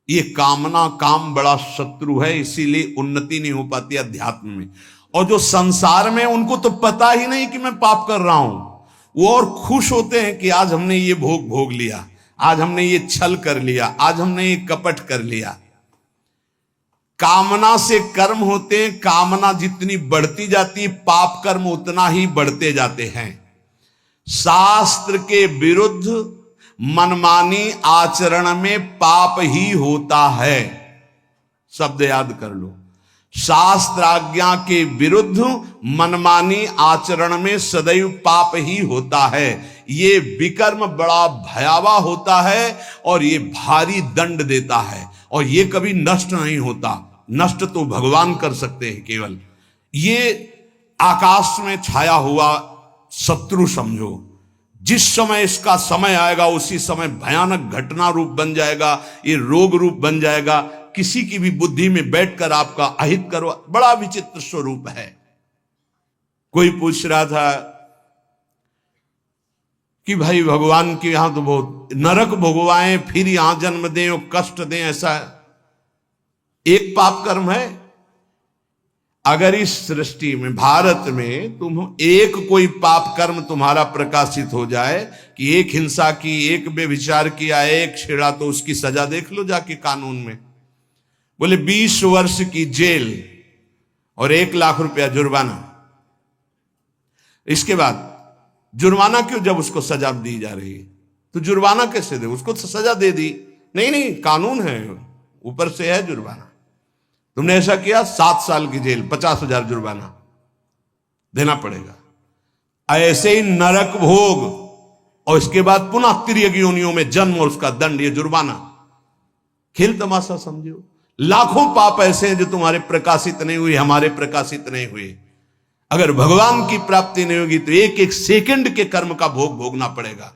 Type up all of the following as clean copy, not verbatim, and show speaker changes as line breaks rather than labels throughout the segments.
ये कामना, काम बड़ा शत्रु है, इसीलिए उन्नति नहीं हो पाती अध्यात्म में। और जो संसार में, उनको तो पता ही नहीं कि मैं पाप कर रहा हूं, वो और खुश होते हैं कि आज हमने ये भोग भोग लिया, आज हमने ये छल कर लिया, आज हमने ये कपट कर लिया। कामना से कर्म होते हैं, कामना जितनी बढ़ती जाती है पाप कर्म उतना ही बढ़ते जाते हैं। शास्त्र के विरुद्ध मनमानी आचरण में पाप ही होता है। शब्द याद कर लो, शास्त्र आज्ञा के विरुद्ध मनमानी आचरण में सदैव पाप ही होता है। ये विकर्म बड़ा भयावह होता है और ये भारी दंड देता है, और ये कभी नष्ट नहीं होता। नष्ट तो भगवान कर सकते हैं केवल। ये आकाश में छाया हुआ शत्रु समझो, जिस समय इसका समय आएगा उसी समय भयानक घटना रूप बन जाएगा, ये रोग रूप बन जाएगा, किसी की भी बुद्धि में बैठकर आपका अहित करो। बड़ा विचित्र स्वरूप है। कोई पूछ रहा था कि भाई भगवान के यहां तो बहुत नरक भोगवाएं फिर यहां जन्म दें और कष्ट दें, ऐसा एक पाप कर्म है? अगर इस सृष्टि में, भारत में तुम एक कोई पाप कर्म तुम्हारा प्रकाशित हो जाए कि एक हिंसा की, एक व्यभिचार किया, एक छेड़ा, तो उसकी सजा देख लो जाके कानून में। बोले 20 वर्ष की जेल और 1 लाख रुपया जुर्माना। इसके बाद जुर्माना क्यों, जब उसको सजा दी जा रही है तो जुर्माना कैसे दे? उसको तो सजा दे दी। नहीं नहीं, कानून है, ऊपर से है जुर्माना। तुमने ऐसा किया, 7 साल की जेल, 50,000 जुर्माना देना पड़ेगा। ऐसे ही नरक भोग और इसके बाद पुनः तिर्यक योनियों में जन्म और उसका दंड, ये जुर्माना। खेल तमाशा समझो। लाखों पाप ऐसे हैं जो तुम्हारे प्रकाशित नहीं हुए, हमारे प्रकाशित नहीं हुए। अगर भगवान की प्राप्ति नहीं होगी तो एक एक सेकंड के कर्म का भोग भोगना पड़ेगा।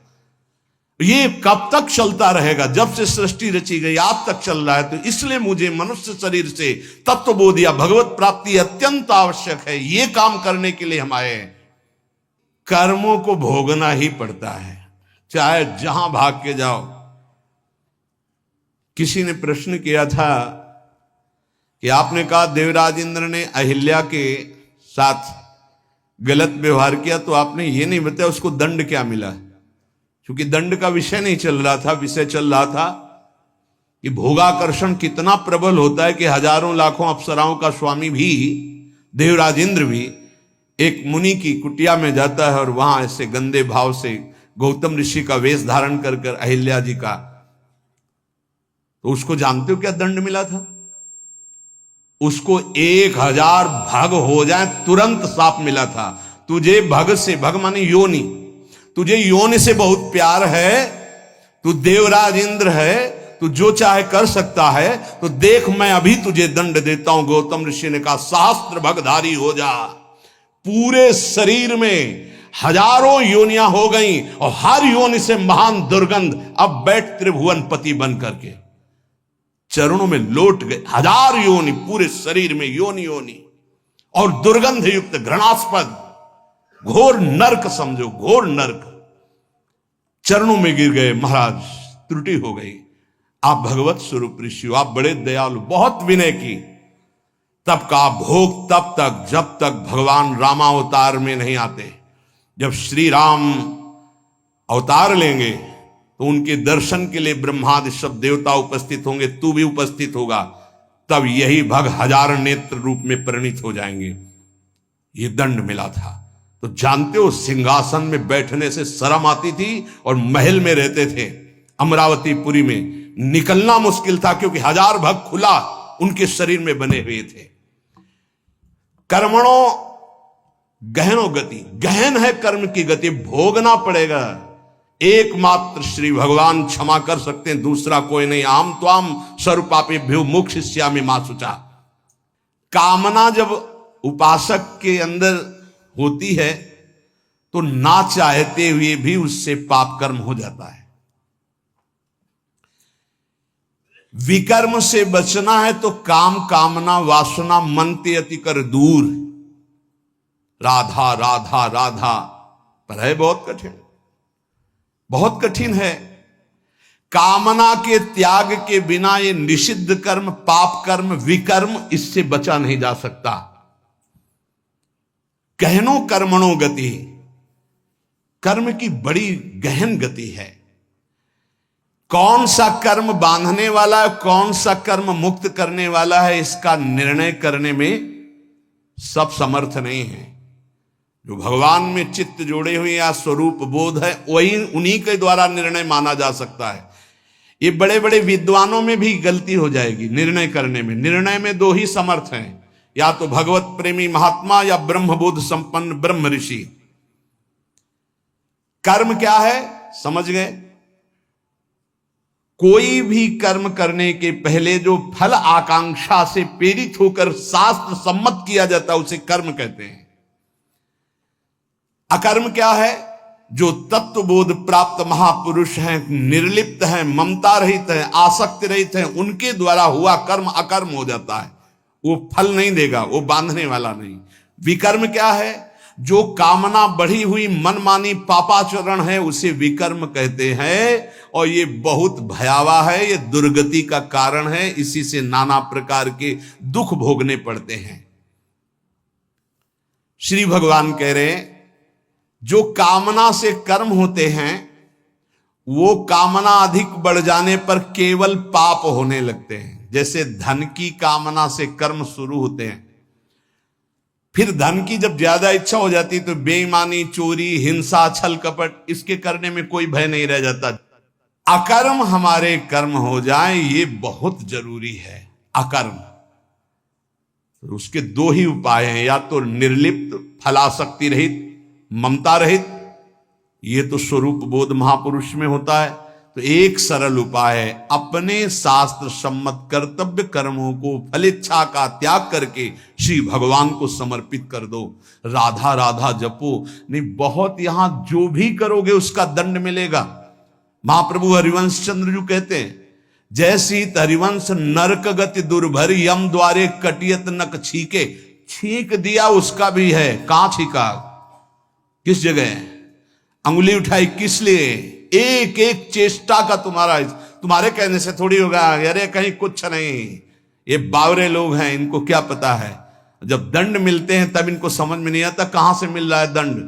ये कब तक चलता रहेगा? जब से सृष्टि रची गई आज तक चल रहा है। तो इसलिए मुझे मनुष्य शरीर से तत्वबोध या भगवत प्राप्ति अत्यंत आवश्यक है। ये काम करने के लिए हम आए हैं। कर्मों को भोगना ही पड़ता है, चाहे जहां भाग के जाओ। किसी ने प्रश्न किया था कि आपने कहा देवराज इंद्र ने अहिल्या के साथ गलत व्यवहार किया, तो आपने ये नहीं बताया उसको दंड क्या मिला। क्योंकि दंड का विषय नहीं चल रहा था, विषय चल रहा था कि भोगाकर्षण कितना प्रबल होता है कि हजारों लाखों अप्सराओं का स्वामी भी, देवराज इंद्र भी, एक मुनि की कुटिया में जाता है और वहां ऐसे गंदे भाव से गौतम ऋषि का वेश धारण कर कर अहिल्या जी का, तो उसको जानते हो क्या दंड मिला था? उसको 1000 भग हो जाए तुरंत साप मिला था। तुझे भग से, भग माने योनि, तुझे योनि से बहुत प्यार है, तू देवराज इंद्र है, तू जो चाहे कर सकता है, तो देख मैं अभी तुझे दंड देता हूं। गौतम ऋषि ने कहा सहस्त्र भगधारी हो जा। पूरे शरीर में हजारों योनियां हो गई और हर योनि से महान दुर्गंध। अब बैठ त्रिभुवन पति बन करके चरणों में लौट गए। 1000 योनि पूरे शरीर में, योनि योनि और दुर्गंध युक्त घृणास्पद घोर नर्क समझो, घोर नर्क। चरणों में गिर गए, महाराज त्रुटि हो गई, आप भगवत स्वरूप ऋषि हो, आप बड़े दयालु, बहुत विनय की। तब का भोग तब तक जब तक भगवान रामावतार में नहीं आते। जब श्री राम अवतार लेंगे तो उनके दर्शन के लिए ब्रह्मादि सब देवता उपस्थित होंगे, तू भी उपस्थित होगा। तब यही भग 1000 नेत्र रूप में परिणित हो जाएंगे। ये दंड मिला था। तो जानते हो सिंहासन में बैठने से शर्म आती थी और महल में रहते थे अमरावतीपुरी में, निकलना मुश्किल था क्योंकि 1000 भग खुला उनके शरीर में बने हुए थे। कर्मणों गहनो गति, गहन है कर्म की गति, भोगना पड़ेगा। एकमात्र श्री भगवान क्षमा कर सकते हैं, दूसरा कोई नहीं। आम त्वाम सर्वपापेभ्यो मोक्षयिष्यामि मा शुचा। कामना जब उपासक के अंदर होती है तो ना चाहते हुए भी उससे पाप कर्म हो जाता है। विकर्म से बचना है तो काम, कामना, वासना मन ते अति कर दूर। राधा राधा राधा, पर है बहुत कठिन, बहुत कठिन है। कामना के त्याग के बिना ये निषिद्ध कर्म, पाप कर्म, विकर्म, इससे बचा नहीं जा सकता। गहनो कर्मणो गति, कर्म की बड़ी गहन गति है। कौन सा कर्म बांधने वाला है, कौन सा कर्म मुक्त करने वाला है, इसका निर्णय करने में सब समर्थ नहीं है। जो भगवान में चित्त जोड़े हुए या स्वरूप बोध है, वही उन्हीं के द्वारा निर्णय माना जा सकता है। ये बड़े बड़े विद्वानों में भी गलती हो जाएगी निर्णय करने में। निर्णय में दो ही समर्थ हैं, या तो भगवत प्रेमी महात्मा या ब्रह्मबोध संपन्न ब्रह्म ऋषि। कर्म क्या है समझ गए? कोई भी कर्म करने के पहले जो फल आकांक्षा से प्रेरित होकर शास्त्र सम्मत किया जाता है उसे कर्म कहते हैं। अकर्म क्या है? जो तत्वबोध प्राप्त महापुरुष हैं, निर्लिप्त हैं, ममता रहित हैं, आसक्ति रहित हैं, उनके द्वारा हुआ कर्म अकर्म हो जाता है। वो फल नहीं देगा, वो बांधने वाला नहीं। विकर्म क्या है? जो कामना बढ़ी हुई मनमानी पापाचरण है उसे विकर्म कहते हैं, और ये बहुत भयावह है, ये दुर्गति का कारण है। इसी से नाना प्रकार के दुख भोगने पड़ते हैं। श्री भगवान कह रहे हैं जो कामना से कर्म होते हैं वो कामना अधिक बढ़ जाने पर केवल पाप होने लगते हैं। जैसे धन की कामना से कर्म शुरू होते हैं, फिर धन की जब ज्यादा इच्छा हो जाती तो बेईमानी, चोरी, हिंसा, छल कपट, इसके करने में कोई भय नहीं रह जाता। अकर्म हमारे कर्म हो जाए ये बहुत जरूरी है। अकर्म तो उसके दो ही उपाय हैं, या तो निर्लिप्त, फलासक्ति रहित, ममता रहित, ये तो स्वरूप बोध महापुरुष में होता है। तो एक सरल उपाय है, अपने शास्त्र सम्मत कर्तव्य कर्मों को फलेच्छा का त्याग करके श्री भगवान को समर्पित कर दो। राधा राधा जपो, नहीं बहुत यहां जो भी करोगे उसका दंड मिलेगा। महाप्रभु हरिवंश चंद्र जी कहते हैं, जैसी हरिवंश नरक गति दुर्भर, यम द्वारे कटियत नक छीके। छींक दिया उसका भी है, कहां छीका, किस जगह अंगुली उठाई, किस लिए? एक एक चेष्टा का तुम्हारे कहने से थोड़ी होगा। अरे कहीं कुछ नहीं, ये बावरे लोग हैं, इनको क्या पता है। जब दंड मिलते हैं तब इनको समझ में नहीं आता कहां से मिल रहा है दंड।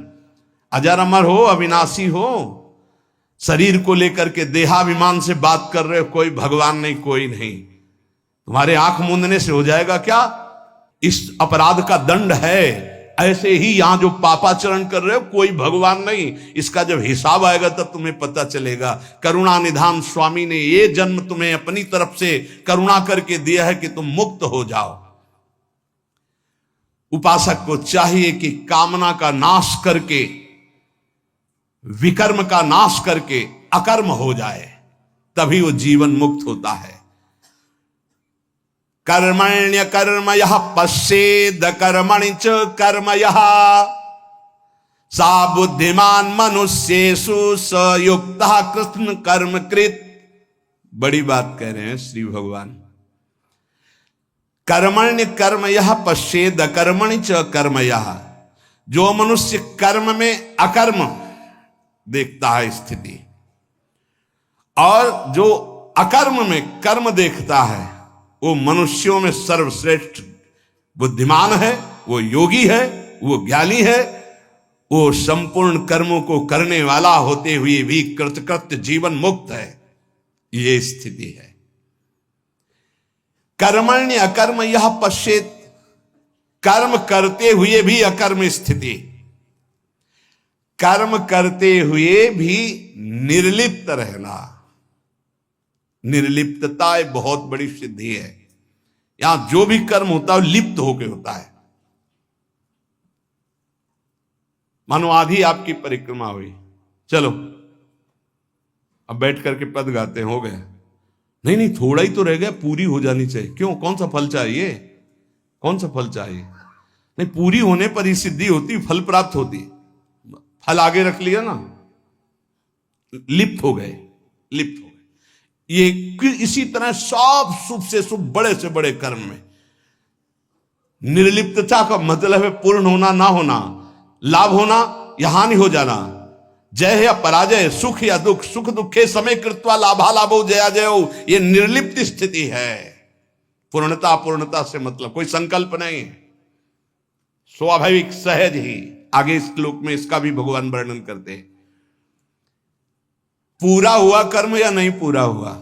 अजर अमर हो, अविनाशी हो, शरीर को लेकर के देहाभिमान से बात कर रहे हो, कोई भगवान नहीं, कोई नहीं। तुम्हारे आंख मूंदने से हो जाएगा क्या? इस अपराध का दंड है। ऐसे ही यहां जो पापाचरण कर रहे हो कोई भगवान नहीं, इसका जब हिसाब आएगा तब तुम्हें पता चलेगा। करुणा निधान स्वामी ने ये जन्म तुम्हें अपनी तरफ से करुणा करके दिया है कि तुम मुक्त हो जाओ। उपासक को चाहिए कि कामना का नाश करके, विकर्म का नाश करके अकर्म हो जाए, तभी वो जीवन मुक्त होता है। कर्मण्य कर्म यह पश्येद कर्मणि च कर्म यह, सा बुद्धिमान मनुष्येषु स युक्तः कृष्ण कर्म कृत। बड़ी बात कह रहे हैं श्री भगवान। कर्मण्य कर्म यह पश्येद कर्मणि च कर्म यह, जो मनुष्य कर्म में अकर्म देखता है स्थिति, और जो अकर्म में कर्म देखता है, वो मनुष्यों में सर्वश्रेष्ठ बुद्धिमान है, वो योगी है, वो ज्ञानी है, वो संपूर्ण कर्मों को करने वाला होते हुए भी कृतकृत्य जीवन मुक्त है। ये स्थिति है। कर्मण्य अकर्म यह पश्येत, कर्म करते हुए भी अकर्म स्थिति, कर्म करते हुए भी निर्लिप्त रहना। निर्लिप्तता एक बहुत बड़ी सिद्धि है। यहां जो भी कर्म होता है लिप्त होकर होता है। मानो आधी आपकी परिक्रमा हुई, चलो अब बैठ करके पद गाते हैं, हो गया। नहीं नहीं, थोड़ा ही तो रह गया, पूरी हो जानी चाहिए। क्यों, कौन सा फल चाहिए, कौन सा फल चाहिए? नहीं, पूरी होने पर ही सिद्धि होती, फल प्राप्त होती। फल आगे रख लिया ना, लिप्त हो गए, लिप्त हो गए। ये इसी तरह सब शुभ से शुभ, बड़े से बड़े कर्म में निर्लिप्तता का मतलब है पूर्ण होना, ना होना, लाभ होना या हानि हो जाना। जय या पराजय, सुख या दुख, सुख दुखे समय कृत्वा लाभा लाभो जया जयो, ये निर्लिप्त स्थिति है। पूर्णता अपूर्णता से मतलब कोई संकल्प नहीं, स्वाभाविक सहज ही। आगे इस श्लोक में इसका भी भगवान वर्णन करते हैं। पूरा हुआ कर्म या नहीं पूरा हुआ,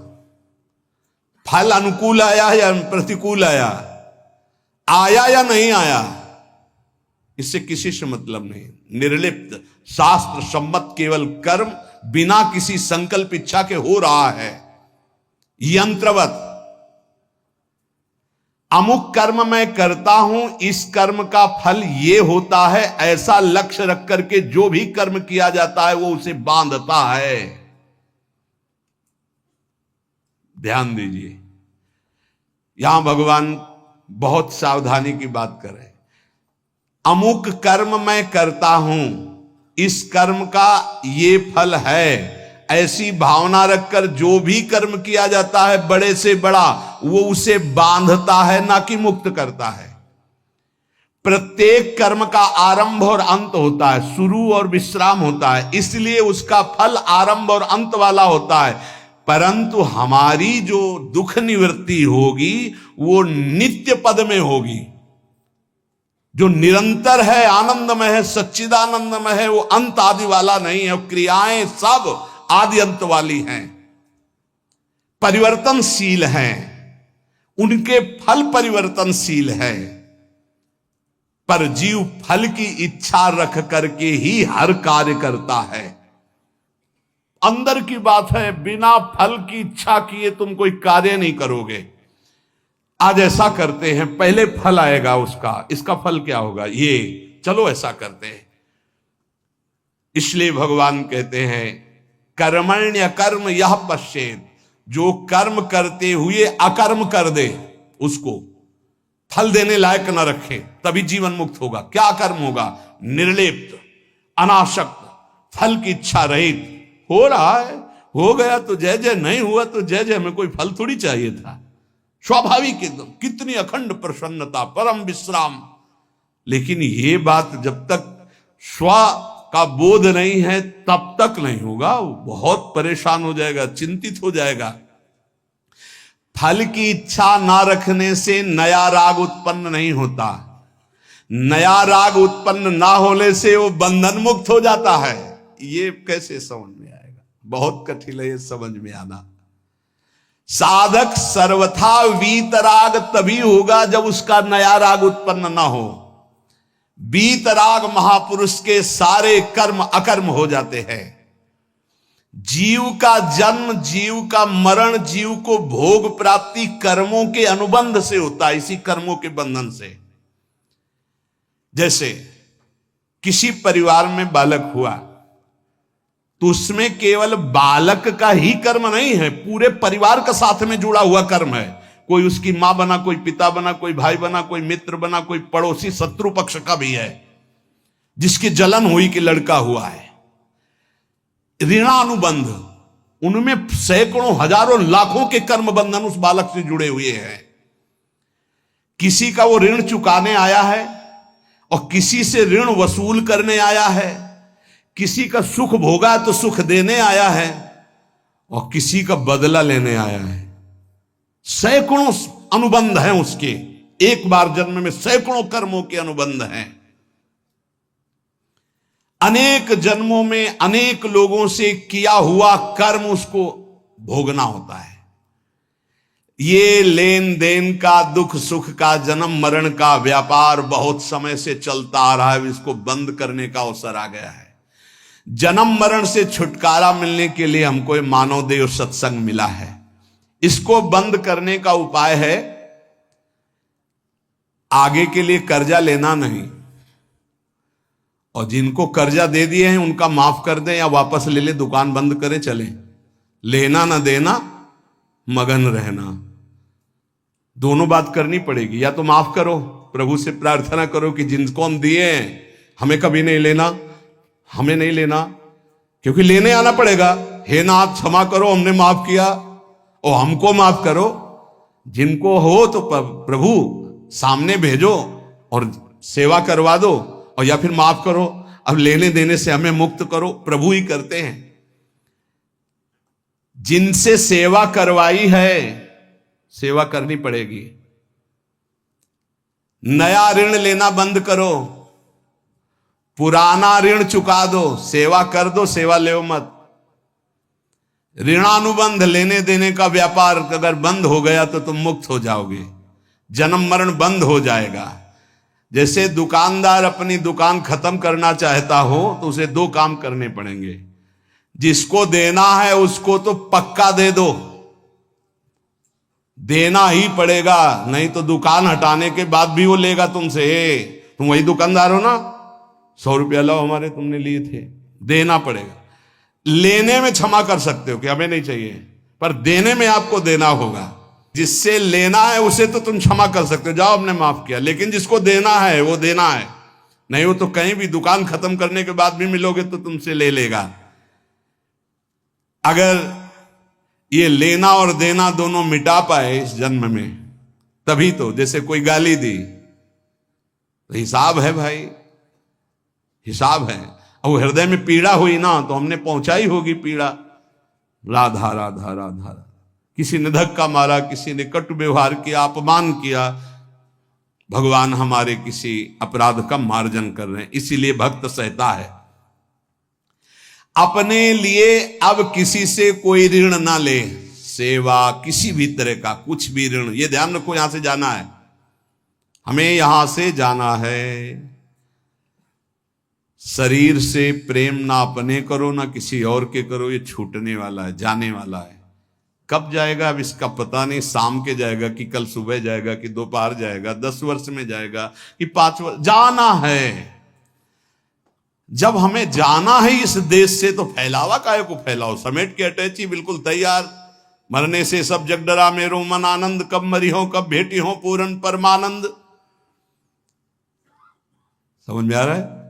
फल अनुकूल आया या प्रतिकूल आया, आया या नहीं आया, इससे किसी से मतलब नहीं। निर्लिप्त शास्त्र सम्मत केवल कर्म बिना किसी संकल्प इच्छा के हो रहा है। यंत्रवत अमुक कर्म मैं करता हूं, इस कर्म का फल ये होता है, ऐसा लक्ष्य रख करके जो भी कर्म किया जाता है वो उसे बांधता है। ध्यान दीजिए, यहां भगवान बहुत सावधानी की बात कर रहे हैं। अमुक कर्म मैं करता हूं, इस कर्म का ये फल है, ऐसी भावना रखकर जो भी कर्म किया जाता है बड़े से बड़ा, वो उसे बांधता है, ना कि मुक्त करता है। प्रत्येक कर्म का आरंभ और अंत होता है, शुरू और विश्राम होता है, इसलिए उसका फल आरंभ और अंत वाला होता है। परंतु हमारी जो दुख निवृत्ति होगी वो नित्य पद में होगी, जो निरंतर है, आनंदमय है, सच्चिदानंदमय है, वो अंत आदि वाला नहीं है। क्रियाएं सब आदि अंत वाली हैं, परिवर्तनशील हैं, उनके फल परिवर्तनशील है। पर जीव फल की इच्छा रख करके ही हर कार्य करता है। अंदर की बात है, बिना फल की इच्छा किए तुम कोई कार्य नहीं करोगे। आज ऐसा करते हैं, पहले फल आएगा उसका, इसका फल क्या होगा, ये चलो ऐसा करते हैं। इसलिए भगवान कहते हैं कर्मण्य कर्म यह पश्चेत, जो कर्म करते हुए अकर्म कर दे, उसको फल देने लायक न रखे, तभी जीवन मुक्त होगा। क्या कर्म होगा, निर्लिप्त, अनासक्त, फल की इच्छा रहित। हो रहा है, हो गया तो जय जय, नहीं हुआ तो जय जय, हमें कोई फल थोड़ी चाहिए था। स्वाभाविक एकदम, कितनी अखंड प्रसन्नता, परम विश्राम। लेकिन ये बात जब तक स्व का बोध नहीं है तब तक नहीं होगा। वो बहुत परेशान हो जाएगा, चिंतित हो जाएगा। फल की इच्छा ना रखने से नया राग उत्पन्न नहीं होता, नया राग उत्पन्न ना होने से वो बंधन मुक्त हो जाता है। ये कैसे समझ में आएगा, बहुत कठिन है ये समझ में आना। साधक सर्वथा वीतराग तभी होगा जब उसका नया राग उत्पन्न ना हो। वीतराग महापुरुष के सारे कर्म अकर्म हो जाते हैं। जीव का जन्म, जीव का मरण, जीव को भोग प्राप्ति कर्मों के अनुबंध से होता है, इसी कर्मों के बंधन से। जैसे किसी परिवार में बालक हुआ तो उसमें केवल बालक का ही कर्म नहीं है, पूरे परिवार का साथ में जुड़ा हुआ कर्म है। कोई उसकी मां बना, कोई पिता बना, कोई भाई बना, कोई मित्र बना, कोई पड़ोसी शत्रु पक्ष का भी है जिसकी जलन हुई कि लड़का हुआ है। ऋणानुबंध, उनमें सैकड़ों हजारों लाखों के कर्म बंधन उस बालक से जुड़े हुए हैं। किसी का वो ऋण चुकाने आया है और किसी से ऋण वसूल करने आया है, किसी का सुख भोगा तो सुख देने आया है और किसी का बदला लेने आया है। सैकड़ों अनुबंध हैं उसके, एक बार जन्म में सैकड़ों कर्मों के अनुबंध हैं। अनेक जन्मों में अनेक लोगों से किया हुआ कर्म उसको भोगना होता है। ये लेन देन का, दुख सुख का, जन्म मरण का व्यापार बहुत समय से चलता आ रहा है। इसको बंद करने का अवसर आ गया है। जन्म मरण से छुटकारा मिलने के लिए हमको मानव देव सत्संग मिला है। इसको बंद करने का उपाय है आगे के लिए कर्जा लेना नहीं, और जिनको कर्जा दे दिए हैं उनका माफ कर दें या वापस ले ले, दुकान बंद करे चले। लेना ना देना, मगन रहना, दोनों बात करनी पड़ेगी। या तो माफ करो, प्रभु से प्रार्थना करो कि जिनको हम दिए हैं हमें कभी नहीं लेना, हमें नहीं लेना, क्योंकि लेने आना पड़ेगा। हे नाथ क्षमा करो, हमने माफ किया, और हमको माफ करो। जिनको हो तो प्रभु सामने भेजो और सेवा करवा दो, और या फिर माफ करो। अब लेने देने से हमें मुक्त करो, प्रभु ही करते हैं। जिनसे सेवा करवाई है सेवा करनी पड़ेगी। नया ऋण लेना बंद करो, पुराना ऋण चुका दो, सेवा कर दो, सेवा ले मत। ऋणानुबंध लेने देने का व्यापार अगर बंद हो गया तो तुम मुक्त हो जाओगे, जन्म मरण बंद हो जाएगा। जैसे दुकानदार अपनी दुकान खत्म करना चाहता हो तो उसे दो काम करने पड़ेंगे। जिसको देना है उसको तो पक्का दे दो, देना ही पड़ेगा, नहीं तो दुकान हटाने के बाद भी वो लेगा तुमसे। तुम वही दुकानदार हो ना, 100 रुपया लो हमारे, तुमने लिए थे, देना पड़ेगा। लेने में क्षमा कर सकते हो कि हमें नहीं चाहिए, पर देने में आपको देना होगा। जिससे लेना है उसे तो तुम क्षमा कर सकते हो, जाओ हमने माफ किया, लेकिन जिसको देना है वो देना है। नहीं वो तो कहीं भी दुकान खत्म करने के बाद भी मिलोगे तो तुमसे ले लेगा। अगर ये लेना और देना दोनों मिटा पाए इस जन्म में, तभी तो। जैसे कोई गाली दी तो हिसाब है भाई, हिसाब है। और हृदय में पीड़ा हुई ना तो हमने पहुंचाई होगी पीड़ा। राधा राधा राधा, किसी ने धक्का मारा, किसी ने कटु व्यवहार किया, अपमान किया, भगवान हमारे किसी अपराध का मार्जन कर रहे हैं, इसीलिए भक्त सहता है। अपने लिए अब किसी से कोई ऋण ना ले, सेवा किसी भी तरह का कुछ भी ऋण, ये ध्यान रखो। यहां से जाना है, हमें यहां से जाना है। शरीर से प्रेम ना अपने करो ना किसी और के करो, ये छूटने वाला है, जाने वाला है। कब जाएगा अब इसका पता नहीं, शाम के जाएगा कि कल सुबह जाएगा कि दोपहर जाएगा, 10 वर्ष में जाएगा कि 5 वर्ष, जाना है। जब हमें जाना है इस देश से तो फैलावा काहे को फैलाओ, समेट के अटैची बिल्कुल तैयार। मरने से सब जग डरा मेरो मन आनंद, कब मरी हो कब भेटी हो पूर्ण परमानंद। समझ में आ रहा है?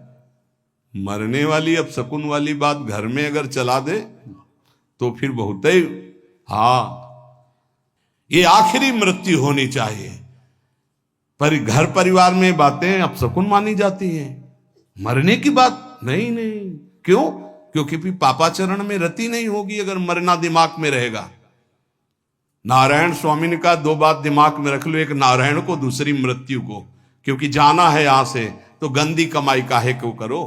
मरने वाली अब शकुन वाली बात घर में अगर चला दे तो फिर बहुत ही, ये आखिरी मृत्यु होनी चाहिए। पर घर परिवार में बातें अब शकुन मानी जाती हैं, मरने की बात नहीं। क्यों? क्योंकि फिर पापाचरण में रति नहीं होगी अगर मरना दिमाग में रहेगा। नारायण स्वामी ने कहा 2 बात दिमाग में रख लो, एक नारायण को, दूसरी मृत्यु को। क्योंकि जाना है यहां से तो गंदी कमाई काहे को करो,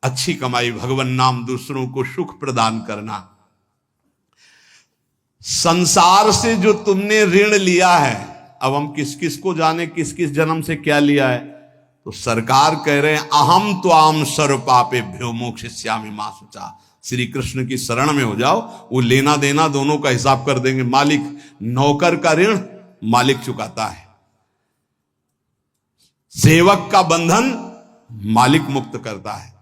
अच्छी कमाई भगवान नाम, दूसरों को सुख प्रदान करना। संसार से जो तुमने ऋण लिया है, अब हम किस किस को जाने किस किस जन्म से क्या लिया है। तो सरकार कह रहे हैं अहम त्वाम सर्व पापेभ्यो मोक्षयिष्यामि मा शुचा। श्री कृष्ण की शरण में हो जाओ, वो लेना देना दोनों का हिसाब कर देंगे। मालिक, नौकर का ऋण मालिक चुकाता है, सेवक का बंधन मालिक मुक्त करता है।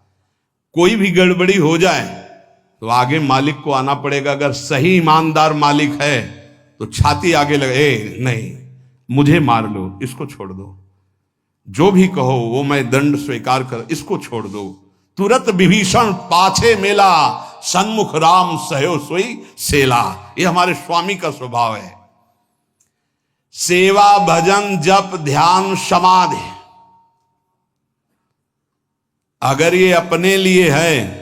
कोई भी गड़बड़ी हो जाए तो आगे मालिक को आना पड़ेगा। अगर सही ईमानदार मालिक है तो छाती आगे लगे, नहीं मुझे मार लो, इसको छोड़ दो, जो भी कहो वो मैं दंड स्वीकार कर, इसको छोड़ दो। तुरंत विभीषण पाछे मेला, सन्मुख राम सहयो सोई सेला। ये हमारे स्वामी का स्वभाव है। सेवा भजन जप ध्यान समाधि, अगर ये अपने लिए है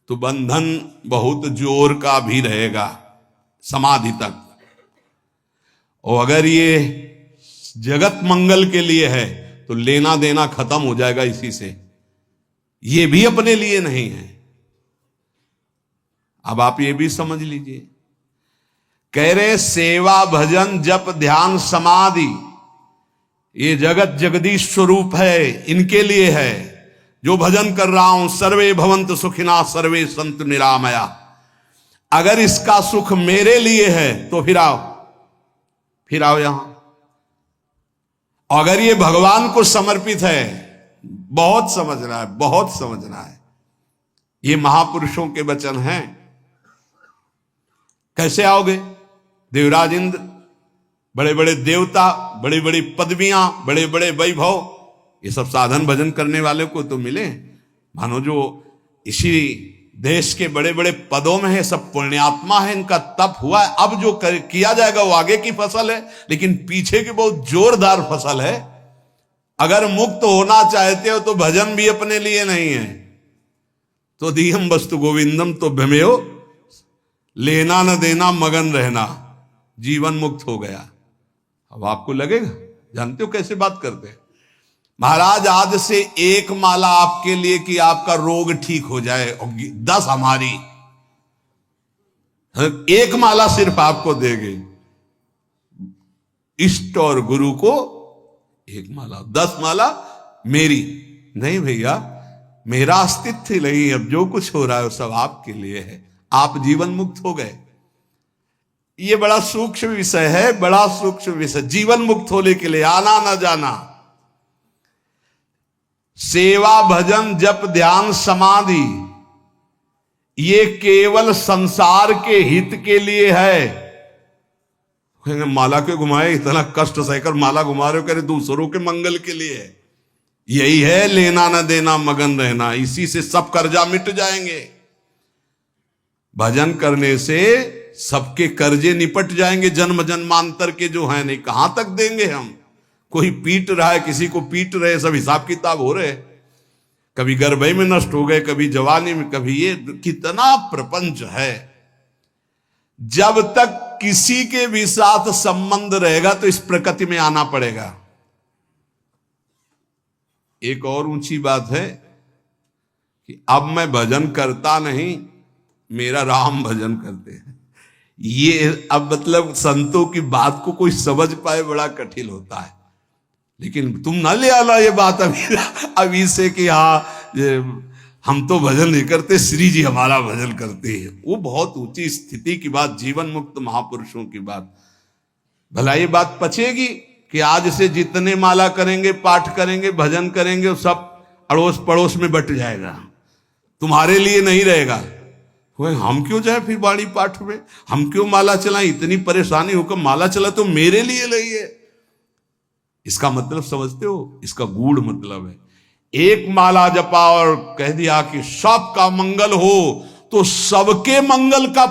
तो बंधन बहुत जोर का भी रहेगा समाधि तक, और अगर ये जगत मंगल के लिए है तो लेना देना खत्म हो जाएगा इसी से। ये भी अपने लिए नहीं है। अब आप ये भी समझ लीजिए, कह रहे सेवा भजन जप ध्यान समाधि ये जगत जगदीश स्वरूप है, इनके लिए है। जो भजन कर रहा हूं, सर्वे भवन्तु सुखिना सर्वे सन्तु निरामया, अगर इसका सुख मेरे लिए है तो फिर आओ यहां। अगर ये भगवान को समर्पित है, बहुत समझना है, बहुत समझना है। ये महापुरुषों के वचन हैं। कैसे आओगे? देवराज इंद्र, बड़े बड़े देवता, बड़ी बड़ी पदवियां, बड़े बड़े वैभव, ये सब साधन भजन करने वाले को तो मिले। मानो जो इसी देश के बड़े बड़े पदों में है, सब पुण्यात्मा है, इनका तप हुआ है। अब जो किया जाएगा वो आगे की फसल है, लेकिन पीछे की बहुत जोरदार फसल है। अगर मुक्त होना चाहते हो तो भजन भी अपने लिए नहीं है। तो दियम वस्तु गोविंदम तो भ्रमेयो, लेना न देना मगन रहना, जीवन मुक्त हो गया। अब आपको लगेगा, जानते हो कैसे बात करते हैं महाराज, आज से एक माला आपके लिए कि आपका रोग ठीक हो जाए, और 10 हमारी, एक माला सिर्फ आपको देंगे। इष्ट और गुरु को एक माला, 10 माला मेरी। नहीं भैया, मेरा अस्तित्व नहीं, अब जो कुछ हो रहा है वो सब आपके लिए है। आप जीवन मुक्त हो गए। ये बड़ा सूक्ष्म विषय है, बड़ा सूक्ष्म विषय। जीवन मुक्त होने के लिए आना न जाना, सेवा भजन जप ध्यान समाधि, ये केवल संसार के हित के लिए है। माला क्यों घुमाए, इतना कष्ट सहकर माला घुमा रहे हो, करे दूसरों के मंगल के लिए है। यही है लेना न देना मगन रहना, इसी से सब कर्जा मिट जाएंगे। भजन करने से सबके कर्जे निपट जाएंगे, जन्म जन्मांतर के जो हैं। नहीं कहां तक देंगे हम। कोई पीट रहा है, किसी को पीट रहे, सब हिसाब किताब हो रहे। कभी गर्भई में नष्ट हो गए, कभी जवानी में, कभी ये, कितना प्रपंच है। जब तक किसी के भी साथ संबंध रहेगा तो इस प्रकृति में आना पड़ेगा। एक और ऊंची बात है कि अब मैं भजन करता नहीं, मेरा राम भजन करते हैं। ये अब मतलब संतों की बात को कोई समझ पाए बड़ा कठिन होता है। लेकिन तुम ना ले आना ये बात अभी से कि हाँ हम तो भजन नहीं करते, श्री जी हमारा भजन करते हैं। वो बहुत ऊंची स्थिति की बात, जीवन मुक्त महापुरुषों की बात। भला ये बात पचेगी कि आज से जितने माला करेंगे, पाठ करेंगे, भजन करेंगे, वो सब अड़ोस पड़ोस में बट जाएगा, तुम्हारे लिए नहीं रहेगा। हम क्यों जाए फिर बाड़ी पाठ में, हम क्यों माला चलाएं, इतनी परेशानी होकर माला चला तो मेरे लिए नहीं है। इसका मतलब समझते हो, इसका गूढ़ मतलब है। एक माला जपा और कह दिया कि सबका मंगल हो, तो सबके मंगल का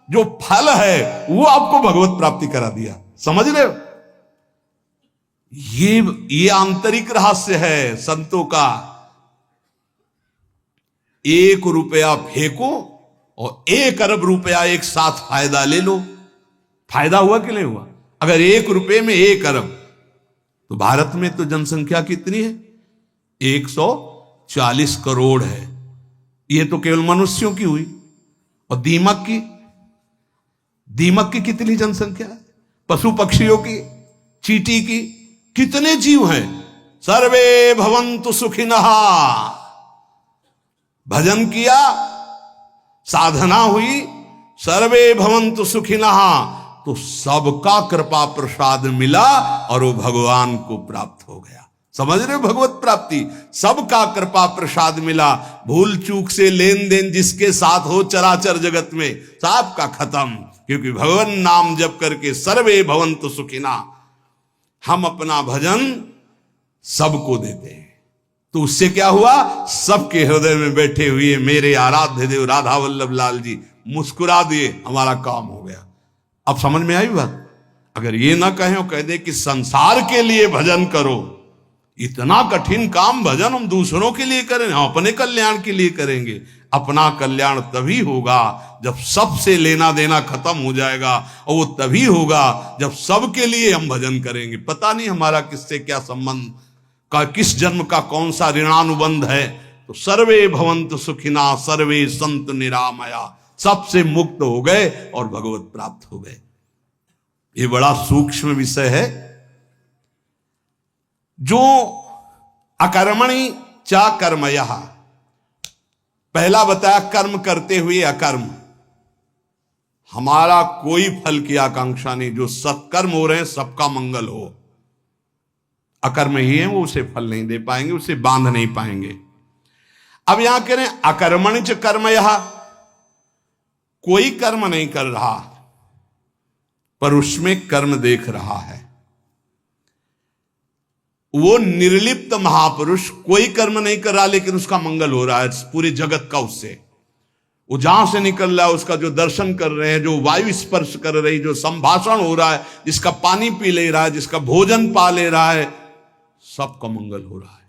जो फल है वो आपको भगवत प्राप्ति करा दिया। समझ रहे हो, ये आंतरिक रहस्य है संतों का। 1 रुपया फेंको और 1 अरब रुपया एक साथ फायदा ले लो। फायदा हुआ कि नहीं हुआ? अगर 1 रुपये में 1 अरब, तो भारत में तो जनसंख्या कितनी है? 140 करोड़ है। ये तो केवल मनुष्यों की हुई। और दीमक की कितनी जनसंख्या है? पशु पक्षियों की, चींटी की, कितने जीव हैं? सर्वे भवन्तु सुखिनः। भजन किया, साधना हुई, सर्वे भवन्तु सुखिनः, तो सबका कृपा प्रसाद मिला और वो भगवान को प्राप्त हो गया। समझ रहे हो, भगवत प्राप्ति, सबका कृपा प्रसाद मिला। भूल चूक से लेन देन जिसके साथ हो चराचर जगत में, सबका खत्म। क्योंकि भगवान नाम जप करके सर्वे भवन्तु सुखिना, हम अपना भजन सबको देते हैं। तो उससे क्या हुआ? सबके हृदय में बैठे हुए मेरे आराध्य देव राधा वल्लभ लाल जी मुस्कुरा दिए, हमारा काम हो गया। अब समझ में आई बात? अगर ये ना कहें और कह दे कि संसार के लिए भजन करो, इतना कठिन काम भजन हम दूसरों के लिए करें, हम अपने कल्याण के लिए करेंगे। अपना कल्याण तभी होगा जब सबसे लेना देना खत्म हो जाएगा, और वो तभी होगा जब सबके लिए हम भजन करेंगे। पता नहीं हमारा किससे क्या संबंध का, किस जन्म का कौन सा ऋणानुबंध है। तो सर्वे भवन्तु सुखिना, सर्वे संत निरामया, सबसे मुक्त हो गए और भगवत प्राप्त हो गए। ये बड़ा सूक्ष्म विषय है। जो अकर्मणि च कर्मयः, पहला बताया कर्म करते हुए अकर्म, हमारा कोई फल की आकांक्षा नहीं। जो सत्कर्म हो रहे हैं सबका मंगल हो। अकर्म ही है वो उसे फल नहीं दे पाएंगे, उसे बांध नहीं पाएंगे। अब यहां कह रहे हैं अकर्मणि च कर्मयः, कोई कर्म नहीं कर रहा पर उसमें कर्म देख रहा है। वो निर्लिप्त महापुरुष कोई कर्म नहीं कर रहा लेकिन उसका मंगल हो रहा है पूरे जगत का। उससे वो जहां से निकल रहा है, उसका जो दर्शन कर रहे हैं, जो वायु स्पर्श कर रही, जो संभाषण हो रहा है, जिसका पानी पी ले रहा है, जिसका भोजन पा ले रहा है, सबका मंगल हो रहा है।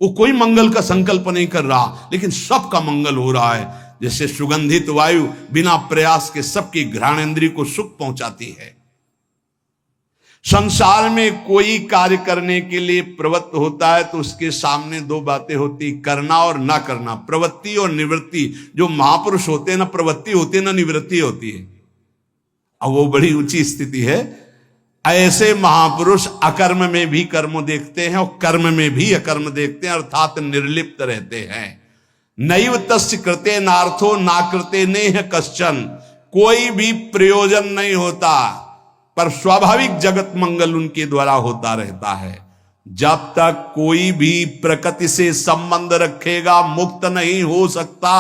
वो कोई मंगल का संकल्प नहीं कर रहा, लेकिन सबका मंगल हो रहा है। जैसे सुगंधित वायु बिना प्रयास के सबकी घ्राणेंद्रिय को सुख पहुंचाती है। संसार में कोई कार्य करने के लिए प्रवृत्त होता है तो उसके सामने दो बातें होती, करना और ना करना, प्रवृत्ति और निवृत्ति। जो महापुरुष होते हैं ना प्रवृत्ति होती है ना निवृत्ति होती है। अब वो बड़ी ऊंची स्थिति है। ऐसे महापुरुष अकर्म में भी कर्म देखते हैं और कर्म में भी अकर्म देखते हैं, अर्थात निर्लिप्त रहते हैं। नैव तस्य कृते नार्थो ना कृते नेह कश्चन, कोई भी प्रयोजन नहीं होता पर स्वाभाविक जगत मंगल उनके द्वारा होता रहता है। जब तक कोई भी प्रकृति से संबंध रखेगा मुक्त नहीं हो सकता।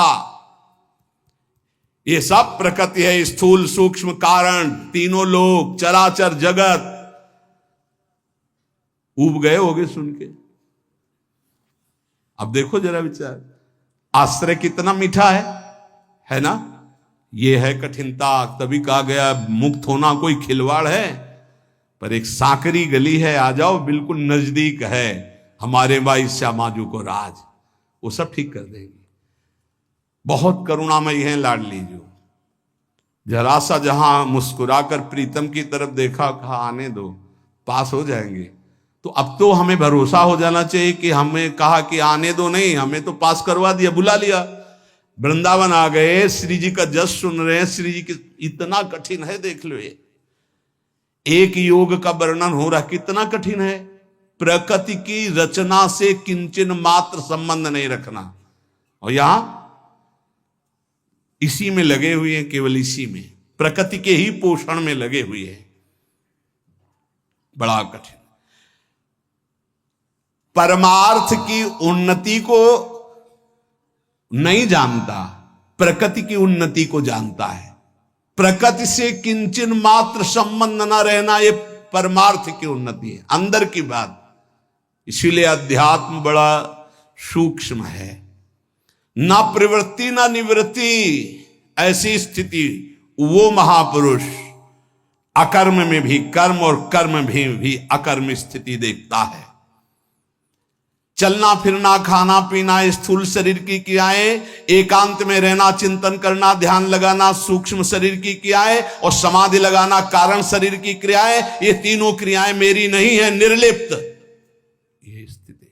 ये सब प्रकृति है, स्थूल सूक्ष्म कारण, तीनों लोग, चराचर जगत। ऊब गए होगे सुन के। अब देखो जरा विचार, आश्रय कितना मीठा है ना। ये है कठिनता। तभी कहा गया मुक्त होना कोई खिलवाड़ है, पर एक सांकरी गली है, आ जाओ, बिल्कुल नजदीक है हमारे भाई श्यामाजू को राज, वो सब ठीक कर देंगे। बहुत करुणामयी है लाडली जो। जरा सा जहां मुस्कुराकर प्रीतम की तरफ देखा, कहा आने दो, पास हो जाएंगे। तो अब तो हमें भरोसा हो जाना चाहिए कि हमें कहा कि आने दो नहीं, हमें तो पास करवा दिया, बुला लिया। वृंदावन आ गए, श्री जी का जस सुन रहे हैं। श्री जी की इतना कठिन है, देख लो। ये एक योग का वर्णन हो रहा, कितना कठिन है। प्रकृति की रचना से किंचन मात्र संबंध नहीं रखना, और यहां इसी में लगे हुए हैं, केवल इसी में, प्रकृति के ही पोषण में लगे हुए हैं। बड़ा कठिन। परमार्थ की उन्नति को नहीं जानता, प्रकृति की उन्नति को जानता है। प्रकृति से किंचन मात्र संबंध न रहना, यह परमार्थ की उन्नति है, अंदर की बात। इसीलिए अध्यात्म बड़ा सूक्ष्म है। ना प्रवृत्ति ना निवृत्ति, ऐसी स्थिति वो महापुरुष अकर्म में भी कर्म और कर्म में भी अकर्म स्थिति देखता है। चलना फिरना, खाना पीना, स्थूल शरीर की क्रियाएं, एकांत में रहना, चिंतन करना, ध्यान लगाना, सूक्ष्म शरीर की क्रियाएं, और समाधि लगाना, कारण शरीर की क्रियाएं, ये तीनों क्रियाएं मेरी नहीं है, निर्लिप्त। ये स्थिति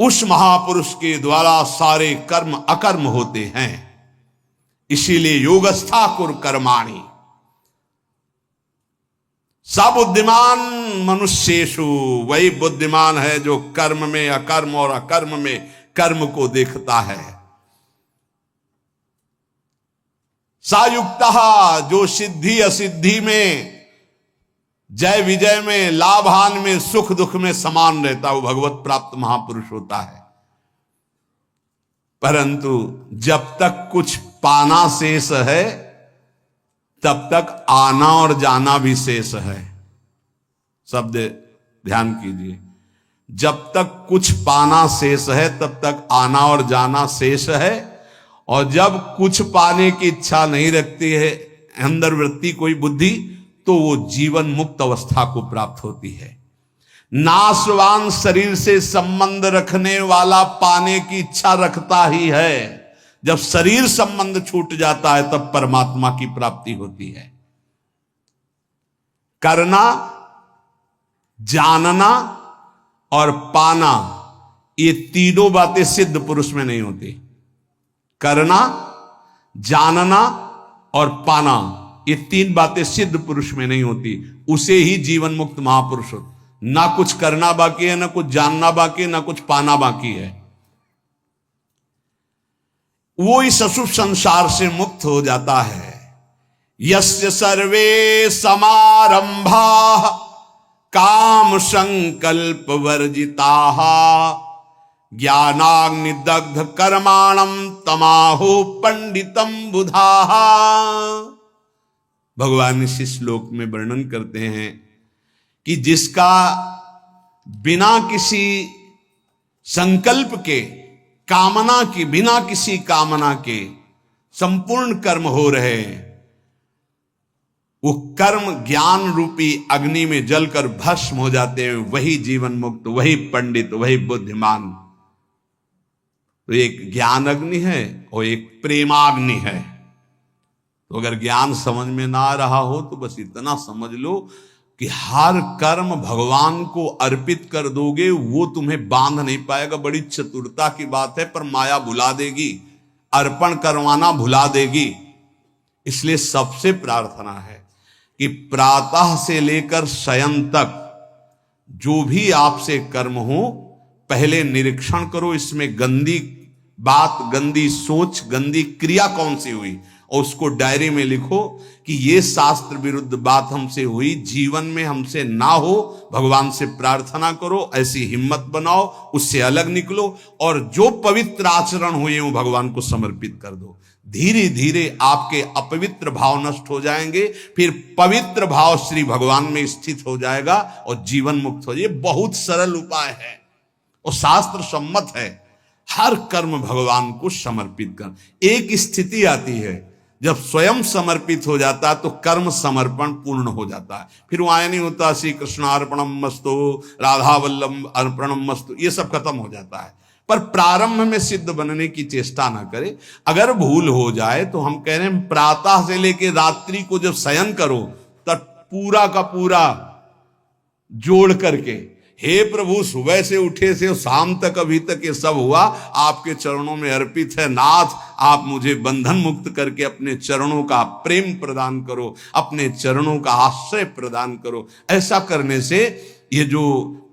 उस महापुरुष के द्वारा सारे कर्म अकर्म होते हैं। इसीलिए योगस्था कुर कर्माणि, सब बुद्धिमान मनुष्येषु, वही बुद्धिमान है जो कर्म में अकर्म और अकर्म में कर्म को देखता है। सायुक्तः, जो सिद्धि असिद्धि में, जय विजय में, लाभ हानि में, सुख दुख में समान रहता, वो भगवत प्राप्त महापुरुष होता है। परंतु जब तक कुछ पाना शेष है तब तक आना और जाना भी शेष है। शब्द ध्यान कीजिए, जब तक कुछ पाना शेष है तब तक आना और जाना शेष है, और जब कुछ पाने की इच्छा नहीं रखती है अंदर वृत्ति कोई बुद्धि, तो वो जीवन मुक्त अवस्था को प्राप्त होती है। नाशवान शरीर से संबंध रखने वाला पाने की इच्छा रखता ही है। जब शरीर संबंध छूट जाता है तब परमात्मा की प्राप्ति होती है। करना, जानना और पाना, ये तीनों बातें सिद्ध पुरुष में नहीं होती। करना, जानना और पाना, ये तीन बातें सिद्ध पुरुष में नहीं होती। उसे ही जीवन मुक्त महापुरुष होता। ना कुछ करना बाकी है, ना कुछ जानना बाकी है, ना कुछ पाना बाकी है। वो इस अशुभ संसार से मुक्त हो जाता है। यस्य सर्वे समारंभा काम संकल्प वर्जिताः ज्ञानाग्निदग्ध कर्माणं तमाहो पंडितम बुधाः। भगवान इस श्लोक में वर्णन करते हैं कि जिसका बिना किसी संकल्प के, कामना की, बिना किसी कामना के संपूर्ण कर्म हो रहे, वो कर्म ज्ञान रूपी अग्नि में जलकर भस्म हो जाते हैं, वही जीवन मुक्त, वही पंडित, वही बुद्धिमान। तो एक ज्ञान अग्नि है और एक प्रेमाग्नि है। तो अगर ज्ञान समझ में ना आ रहा हो तो बस इतना समझ लो कि हर कर्म भगवान को अर्पित कर दोगे, वो तुम्हें बांध नहीं पाएगा। बड़ी चतुरता की बात है, पर माया भुला देगी, अर्पण करवाना भुला देगी। इसलिए सबसे प्रार्थना है कि प्रातः से लेकर शयन तक जो भी आपसे कर्म हो, पहले निरीक्षण करो इसमें गंदी बात, गंदी सोच, गंदी क्रिया कौन सी हुई, और उसको डायरी में लिखो कि ये शास्त्र विरुद्ध बात हमसे हुई, जीवन में हमसे ना हो। भगवान से प्रार्थना करो, ऐसी हिम्मत बनाओ, उससे अलग निकलो, और जो पवित्र आचरण हुए वो भगवान को समर्पित कर दो। धीरे धीरे आपके अपवित्र भाव नष्ट हो जाएंगे, फिर पवित्र भाव श्री भगवान में स्थित हो जाएगा और जीवन मुक्त हो जाए। ये बहुत सरल उपाय है और शास्त्र सम्मत है। हर कर्म भगवान को समर्पित कर। एक स्थिति आती है जब स्वयं समर्पित हो जाता है तो कर्म समर्पण पूर्ण हो जाता है। फिर वो आया नहीं होता श्री कृष्णार्पणम मस्तु, राधा वल्लभ अर्पणम मस्तु, ये सब खत्म हो जाता है। पर प्रारंभ में सिद्ध बनने की चेष्टा ना करे। अगर भूल हो जाए तो हम कह रहे हैं प्रातः से लेकर रात्रि को जब शयन करो तब पूरा का पूरा जोड़ करके, हे प्रभु सुबह से उठे से शाम तक अभी तक ये सब हुआ आपके चरणों में अर्पित है। नाथ आप मुझे बंधन मुक्त करके अपने चरणों का प्रेम प्रदान करो, अपने चरणों का आश्रय प्रदान करो। ऐसा करने से ये जो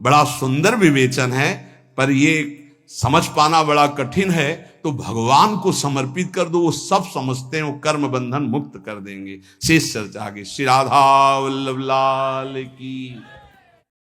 बड़ा सुंदर विवेचन है, पर ये समझ पाना बड़ा कठिन है, तो भगवान को समर्पित कर दो, वो सब समझते हैं, वो कर्म बंधन मुक्त कर देंगे। शेष चर्चा आगे। श्री राधा वल्लभ लाल की।